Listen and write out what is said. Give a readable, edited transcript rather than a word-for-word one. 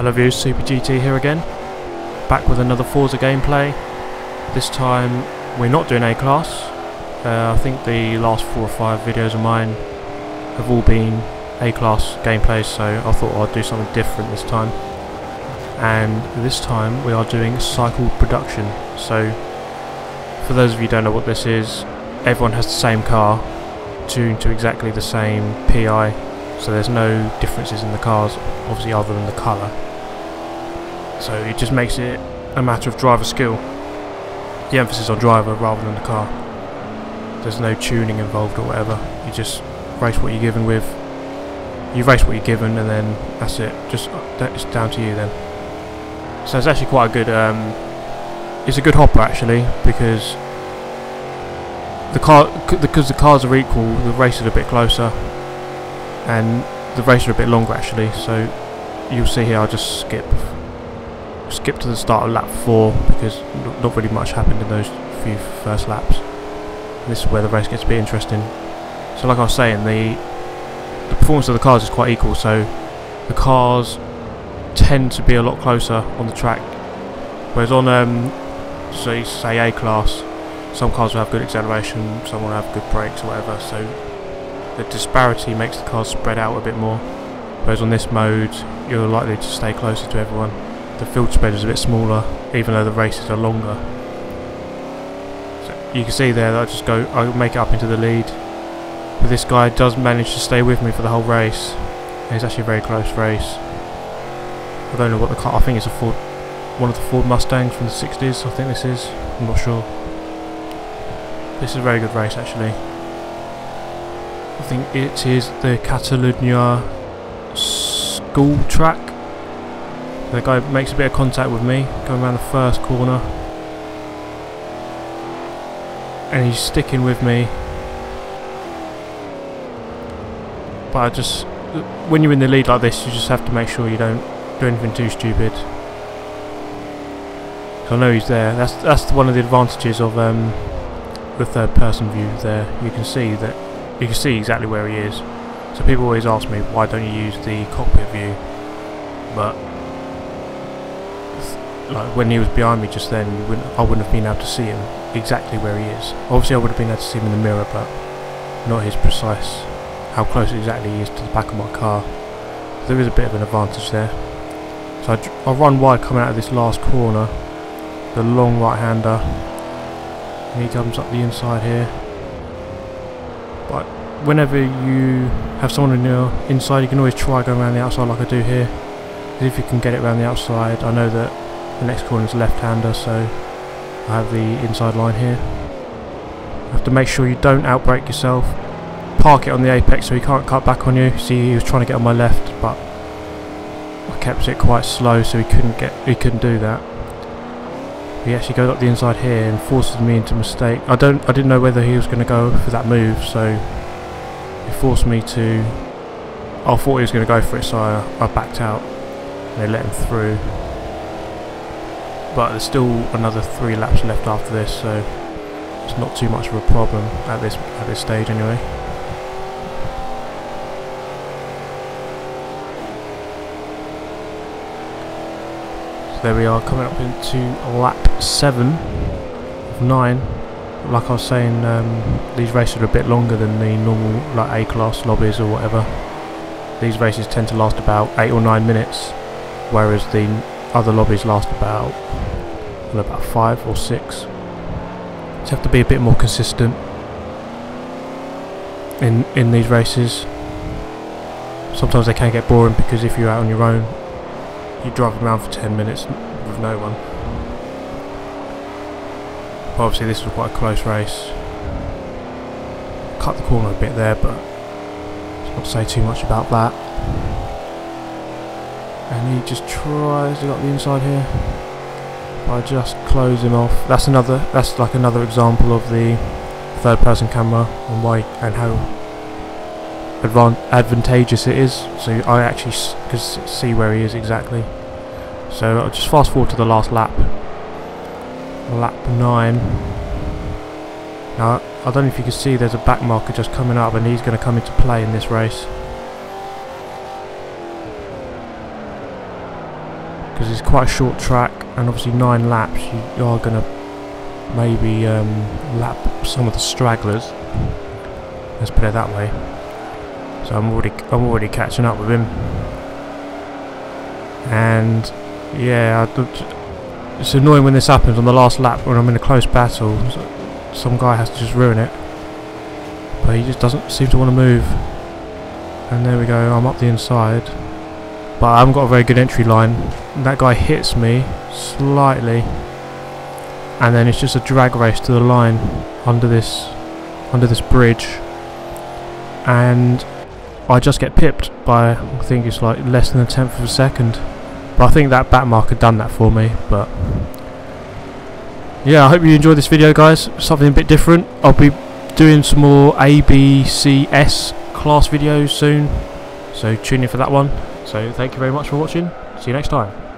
Hello viewers, Super GT here again, back with another Forza gameplay. This time we're not doing A-Class. I think the last 4 or 5 videos of mine have all been A-Class gameplays, so I thought I'd do something different this time. And this time we are doing cycled production. So for those of you who don't know what this is, everyone has the same car, tuned to exactly the same PI, so there's no differences in the cars, obviously, other than the colour. So it just makes it a matter of driver skill. The emphasis on driver rather than the car. There's no tuning involved or whatever. You just race what you're given with. You race what you're given, and then that's it. It's down to you then. So it's actually quite a good. It's a good hopper actually, because the cars are equal. The races are a bit closer, and the races are a bit longer actually. So you'll see here. I'll just skip to the start of lap 4 because not really much happened in those few first laps. This is where the race gets a bit interesting. So like I was saying, the performance of the cars is quite equal, so the cars tend to be a lot closer on the track, whereas on so say A-Class, some cars will have good acceleration, some will have good brakes or whatever, so the disparity makes the cars spread out a bit more, whereas on this mode you're likely to stay closer to everyone. The field spread is a bit smaller, even though the races are longer. So you can see there that I make it up into the lead. But this guy does manage to stay with me for the whole race. And it's actually a very close race. I don't know what the car. I think it's one of the Ford Mustangs from the 60s. I think this is. I'm not sure. This is a very good race actually. I think it is the Catalunya school track. The guy makes a bit of contact with me, going around the first corner, and he's sticking with me. But when you're in the lead like this, you just have to make sure you don't do anything too stupid. I know he's there. That's one of the advantages of the third-person view. There, you can see exactly where he is. So people always ask me, why don't you use the cockpit view? But like when he was behind me just then, I wouldn't have been able to see him exactly where he is. Obviously I would have been able to see him in the mirror, but not his precise, how close exactly he is to the back of my car. So there is a bit of an advantage there. So I run wide coming out of this last corner, the long right-hander, and he comes up the inside here. But whenever you have someone on your inside, you can always try going around the outside like I do here. If you can get it around the outside, I know that the next corner is left-hander, so I have the inside line here. You have to make sure you don't outbrake yourself. Park it on the apex so he can't cut back on you. See, he was trying to get on my left, but I kept it quite slow, so he couldn't do that. He actually goes up the inside here and forces me into a mistake. I didn't know whether he was going to go for that move, so he forced me to. I thought he was going to go for it, so I backed out. They let him through, but there's still another 3 laps left after this, so it's not too much of a problem at this stage anyway. So there we are, coming up into lap 7 of 9. Like I was saying, these races are a bit longer than the normal like A-Class lobbies or whatever. These races tend to last about 8 or 9 minutes. Whereas the other lobbies last about 5 or 6. So you have to be a bit more consistent in these races. Sometimes they can get boring because if you're out on your own, you drive around for 10 minutes with no one. But obviously this was quite a close race. Cut the corner a bit there, but let's not say too much about that. And he just tries to get up the inside here, but I just close him off. That's like another example of the third-person camera and how advantageous it is. So I actually can see where he is exactly. So I'll just fast forward to the last lap, lap 9. Now I don't know if you can see, there's a back marker just coming up, and he's going to come into play in this race. because it's quite a short track, and obviously 9 laps you are going to maybe lap some of the stragglers, let's put it that way. So I'm already catching up with him, and yeah, it's annoying when this happens on the last lap when I'm in a close battle. Some guy has to just ruin it, but he just doesn't seem to want to move. And there we go, I'm up the inside, but I haven't got a very good entry line. That guy hits me slightly, and then it's just a drag race to the line under this bridge, and I just get pipped by, I think it's like less than a tenth of a second. But I think that back mark had done that for me. But yeah, I hope you enjoyed this video, guys. Something a bit different. I'll be doing some more ABCS class videos soon, so tune in for that one. So thank you very much for watching. See you next time.